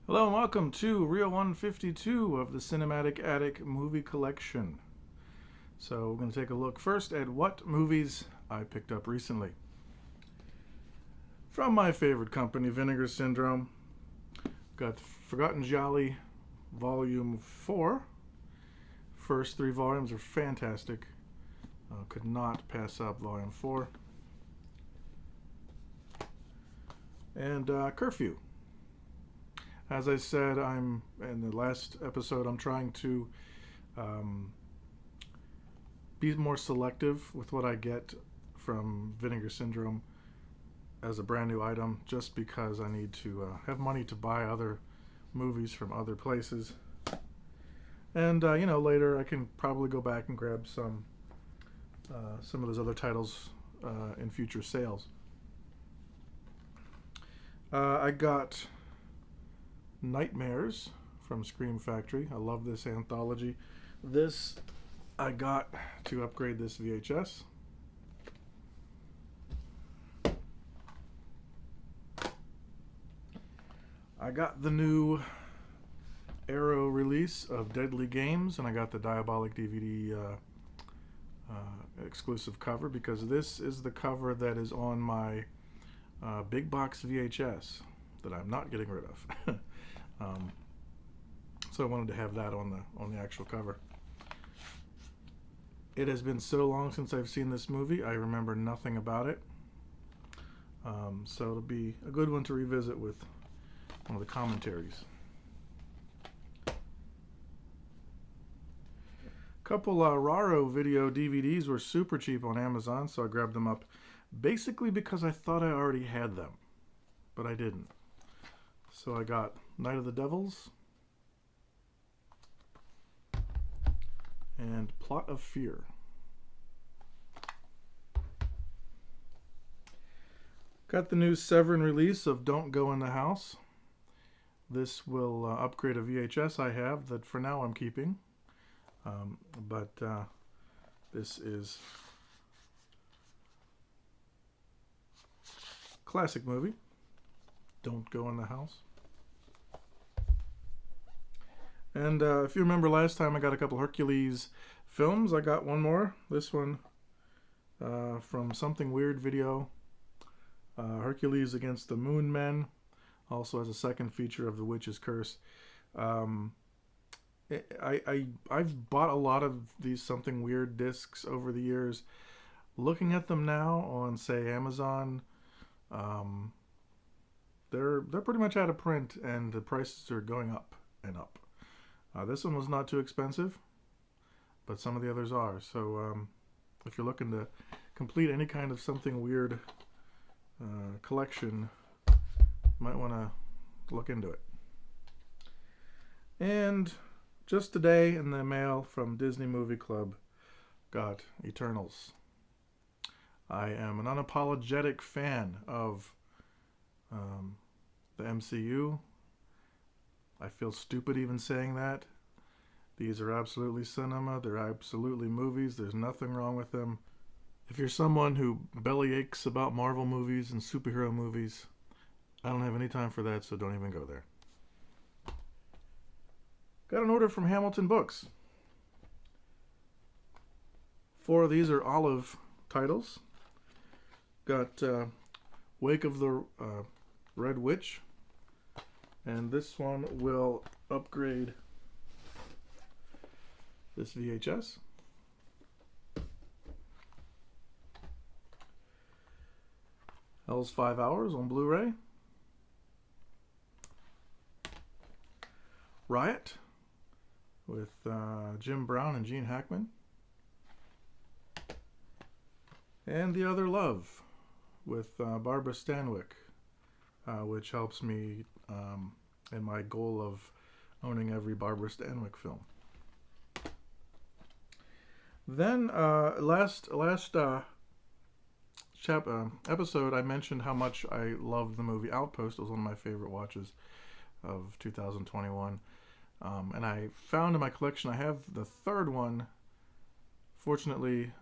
Hello and welcome to Reel 152 of the Cinematic Attic Movie Collection. So we're going to take a look first at what movies I picked up recently. From my favorite company, Vinegar Syndrome, got Forgotten Jolly Volume 4. First three volumes are fantastic. Could not pass up Volume 4. And Curfew. As I said, I'm in the last episode, I'm trying to be more selective with what I get from Vinegar Syndrome as a brand new item, just because I need to have money to buy other movies from other places. And later I can probably go back and grab some of those other titles in future sales. I got Nightmares from Scream Factory. I love this anthology. This I got to upgrade this VHS. I got the new Arrow release of Deadly Games, and I got the Diabolic DVD exclusive cover because this is the cover that is on my big box VHS that I'm not getting rid of. So I wanted to have that on the actual cover. It has been so long since I've seen this movie, I remember nothing about it. So it'll be a good one to revisit with one of the commentaries. A couple Raro video DVDs were super cheap on Amazon, so I grabbed them up basically because I thought I already had them, but I didn't. So I got Night of the Devils and Plot of Fear. Got the new Severin release of Don't Go in the House. This will upgrade a VHS I have that for now I'm keeping. But this is a classic movie. Don't Go in the House. And if you remember last time I got a couple Hercules films, I got one more. This one from Something Weird Video. Hercules Against the Moon Men. Also has a second feature of The Witch's Curse. I've bought a lot of these Something Weird discs over the years. Looking at them now on, say, Amazon, they're pretty much out of print, and the prices are going up and up. This one was not too expensive, but some of the others are. So if you're looking to complete any kind of Something Weird collection, you might want to look into it. And just today in the mail from Disney Movie Club, got Eternals. I am an unapologetic fan of the MCU. I feel stupid even saying that. These are absolutely cinema. They're absolutely movies. There's nothing wrong with them. If you're someone who belly aches about Marvel movies and superhero movies, I don't have any time for that, so don't even go there. Got an order from Hamilton Books. 4 of these are Olive titles. Got Wake of the Red Witch. And this one will upgrade this VHS. Hell's 5 Hours on Blu-ray. Riot with Jim Brown and Gene Hackman. And The Other Love with Barbara Stanwyck, which helps me in my goal of owning every Barbara Stanwyck film. Then last episode, I mentioned how much I loved the movie Outpost. It was one of my favorite watches of 2021. And I found in my collection, I have the third one. Fortunately,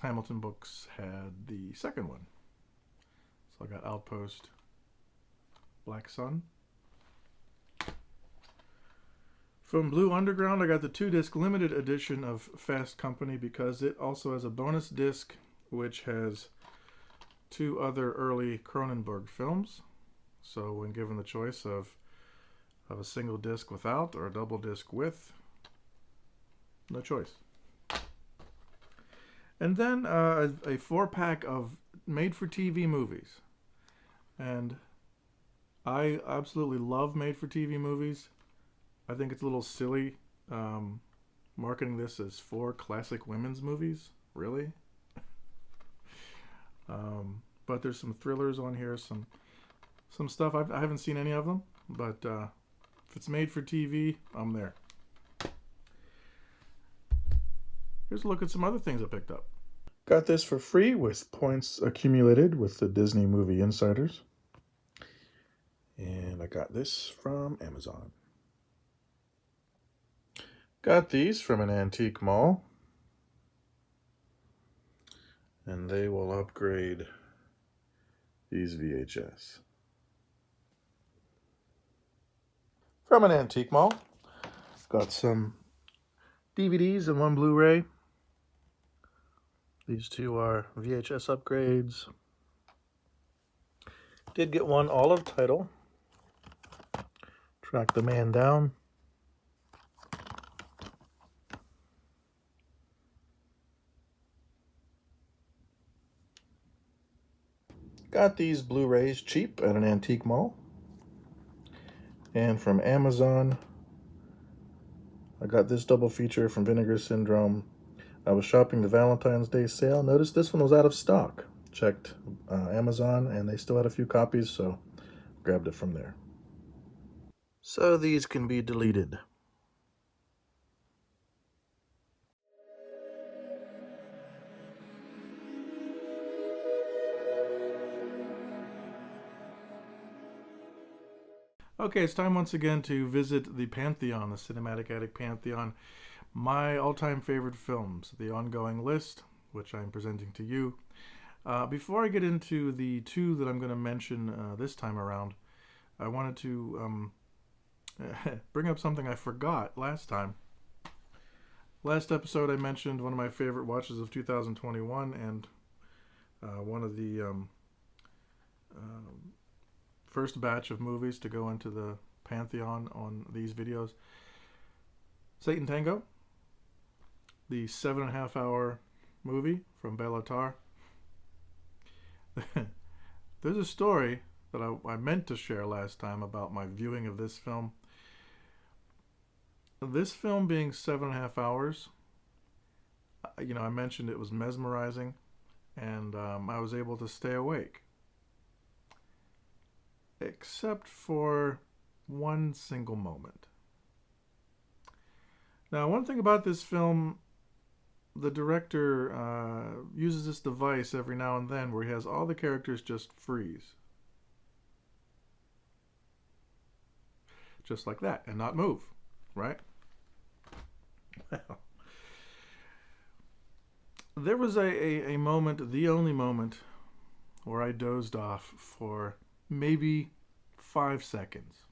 Hamilton Books had the second one. So I got Outpost, Black Sun. From Blue Underground, I got the 2-disc limited edition of Fast Company because it also has a bonus disc which has 2 other early Cronenberg films. So when given the choice of a single disc without or a double disc with, no choice. And then a 4-pack of made-for-TV movies. And I absolutely love made-for-TV movies. I think it's a little silly marketing this as 4 classic women's movies. Really? But there's some thrillers on here, some stuff. I haven't seen any of them, but if it's made for TV, I'm there. Here's a look at some other things I picked up. Got this for free with points accumulated with the Disney Movie Insiders. And I got this from Amazon. Got these from an antique mall. And they will upgrade these VHS. From an antique mall. Got some DVDs and 1 Blu-ray. These 2 are VHS upgrades. Did get 1 olive title. Track the Man Down. Got these Blu-rays cheap at an antique mall. And from Amazon, I got this double feature from Vinegar Syndrome. I was shopping the Valentine's Day sale. Noticed this one was out of stock. Checked Amazon and they still had a few copies, so grabbed it from there. So these can be deleted. Okay, it's time once again to visit the Pantheon, the Cinematic Attic Pantheon. My all-time favorite films, the ongoing list, which I'm presenting to you. Before I get into the 2 that I'm going to mention this time around, I wanted to bring up something I forgot last time. Last episode I mentioned one of my favorite watches of 2021, and one of the first batch of movies to go into the Pantheon on these videos. Satan Tango, the 7.5 hour movie from Bellatar. There's a story that I meant to share last time about my viewing of this film. This film being 7.5 hours, I mentioned it was mesmerizing, and I was able to stay awake. Except for one single moment. Now, one thing about this film, the director uses this device every now and then where he has all the characters just freeze. Just like that, and not move, right? Well, there was a moment, the only moment, where I dozed off for maybe 5 seconds.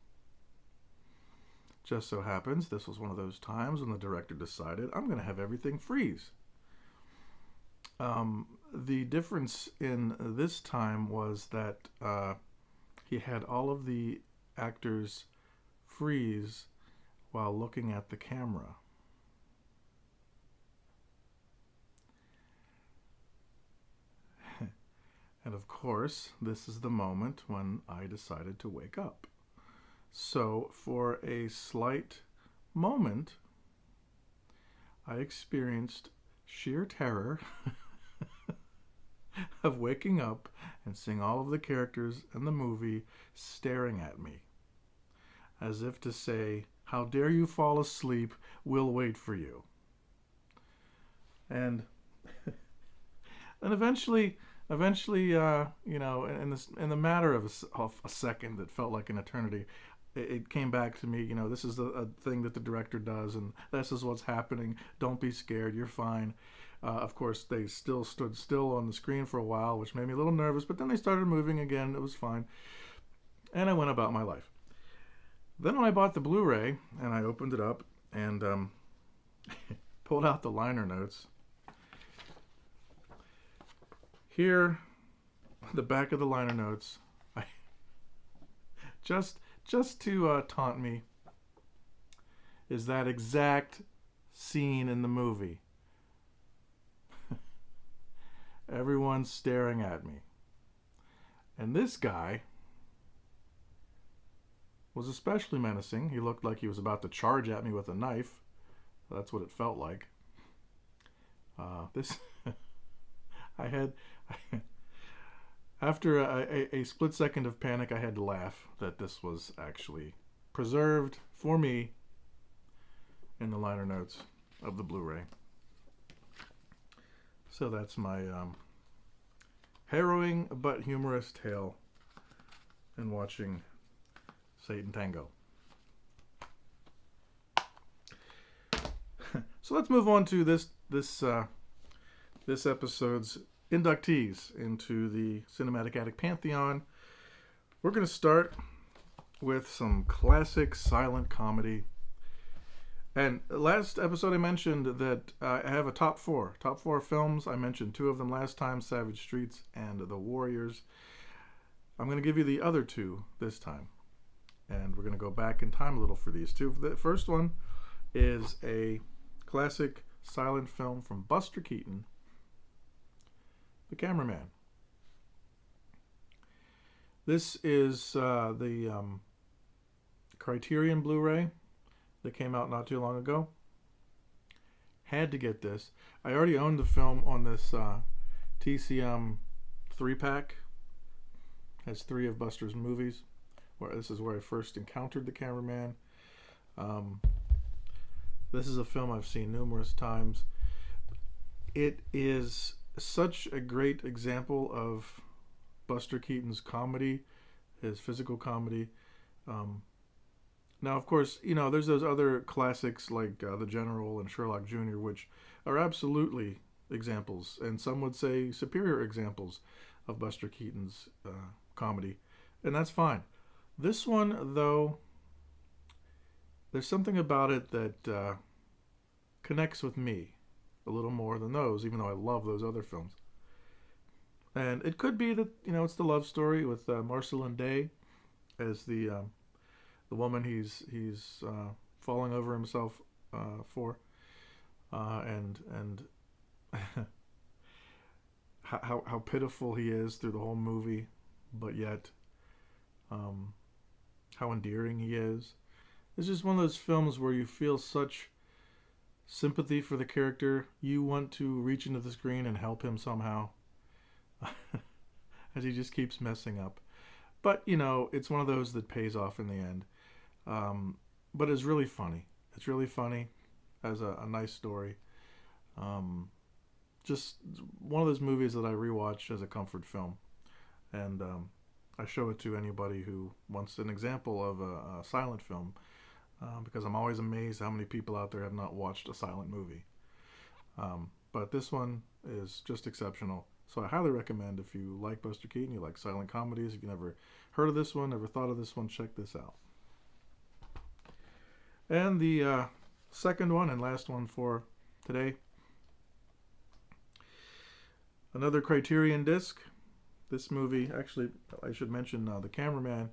Just so happens this was one of those times when the director decided I'm going to have everything freeze. The difference in this time was that he had all of the actors freeze while looking at the camera. And of course, this is the moment when I decided to wake up. So for a slight moment, I experienced sheer terror of waking up and seeing all of the characters in the movie staring at me, as if to say, "How dare you fall asleep? We'll wait for you." And eventually, in the matter of a second that felt like an eternity, it came back to me. This is a thing that the director does, and this is what's happening. Don't be scared. You're fine. Of course, they still stood still on the screen for a while, which made me a little nervous, but then they started moving again. It was fine. And I went about my life. Then when I bought the Blu-ray and I opened it up and pulled out the liner notes, here, the back of the liner notes, I just to taunt me, is that exact scene in the movie. Everyone's staring at me. And this guy was especially menacing. He looked like he was about to charge at me with a knife. That's what it felt like. This, I had, after a split second of panic, I had to laugh that this was actually preserved for me in the liner notes of the Blu-ray. So that's my harrowing but humorous tale in watching Satan Tango. So let's move on to this episode's inductees into the Cinematic Attic Pantheon. We're going to start with some classic silent comedy. And last episode I mentioned that I have a top four films. I mentioned two of them last time, Savage Streets and The Warriors. I'm going to give you the other two this time. And we're going to go back in time a little for these two. The first one is a classic silent film from Buster Keaton, The Cameraman. This is the Criterion Blu-ray that came out not too long ago. Had to get this. I already owned the film on this TCM 3-pack. Has 3 of Buster's movies. This is where I first encountered The Cameraman. This is a film I've seen numerous times. It is such a great example of Buster Keaton's comedy, his physical comedy. Now, of course, you know, there's those other classics like The General and Sherlock Jr., which are absolutely examples, and some would say superior examples of Buster Keaton's comedy, and that's fine. This one, though, there's something about it that connects with me a little more than those, even though I love those other films. And it could be that, you know, it's the love story with Marceline Day as the woman he's falling over himself for, and how pitiful he is through the whole movie, but yet how endearing he is. It's just one of those films where you feel such sympathy for the character. You want to reach into the screen and help him somehow as he just keeps messing up. But, you know, it's one of those that pays off in the end. But it's really funny. It's really funny as a nice story. Just one of those movies that I rewatch as a comfort film. And I show it to anybody who wants an example of a silent film, because I'm always amazed how many people out there have not watched a silent movie. But this one is just exceptional. So I highly recommend, if you like Buster Keaton, you like silent comedies, if you never heard of this one, never thought of this one, check this out. And the second one and last one for today, another Criterion disc. This movie, actually, I should mention The Cameraman.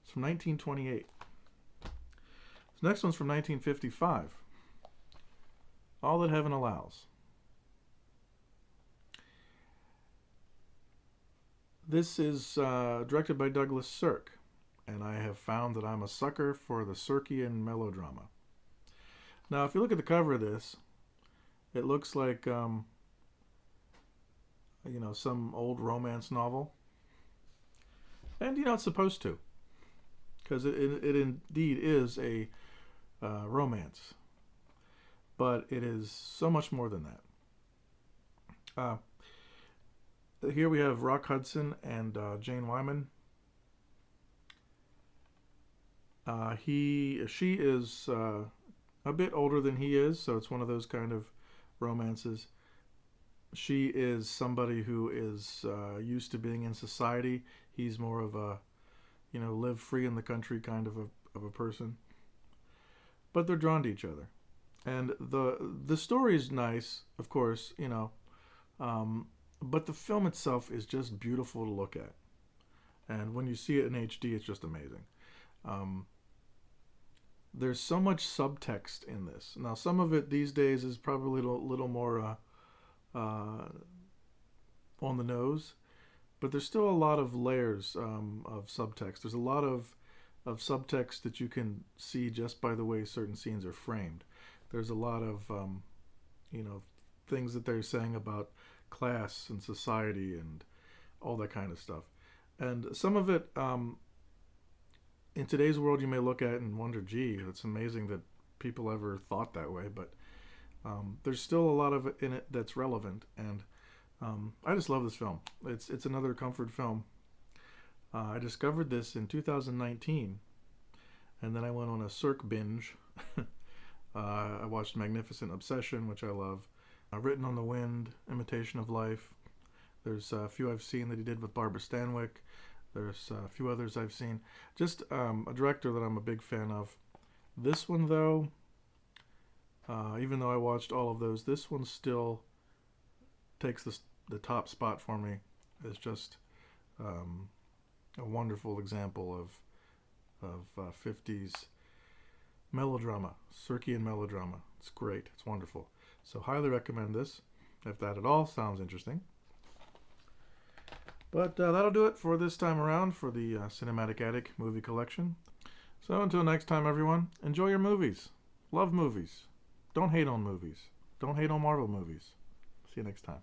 It's from 1928. This next one's from 1955. All That Heaven Allows. This is directed by Douglas Sirk, and I have found that I'm a sucker for the Sirkian melodrama. Now, if you look at the cover of this, it looks like you know, some old romance novel. And, you know, it's supposed to. Because it indeed is a romance. But it is so much more than that. Here we have Rock Hudson and Jane Wyman. She is a bit older than he is, so it's one of those kind of romances. She is somebody who is used to being in society. He's more of a, live free in the country kind of a person. But they're drawn to each other. And the story is nice, of course, but the film itself is just beautiful to look at. And when you see it in HD, it's just amazing. There's so much subtext in this. Now, some of it these days is probably a little more on the nose, but there's still a lot of layers of subtext. There's a lot of subtext that you can see just by the way certain scenes are framed. There's a lot of things that they're saying about class and society and all that kind of stuff. And some of it, in today's world, you may look at it and wonder, gee, it's amazing that people ever thought that way. But there's still a lot of it in it that's relevant. And I just love this film. It's another comfort film. I discovered this in 2019, and then I went on a Cirque binge. I watched Magnificent Obsession, which I love. Written on the Wind, Imitation of Life. There's a few I've seen that he did with Barbara Stanwyck. There's a few others I've seen. Just a director that I'm a big fan of. This one, though, even though I watched all of those, this one still takes the top spot for me. It's just a wonderful example of 50s melodrama, Circean melodrama. It's great. It's wonderful. So highly recommend this, if that at all sounds interesting. But that'll do it for this time around for the Cinematic Attic movie collection. So until next time, everyone, enjoy your movies. Love movies. Don't hate on movies. Don't hate on Marvel movies. See you next time.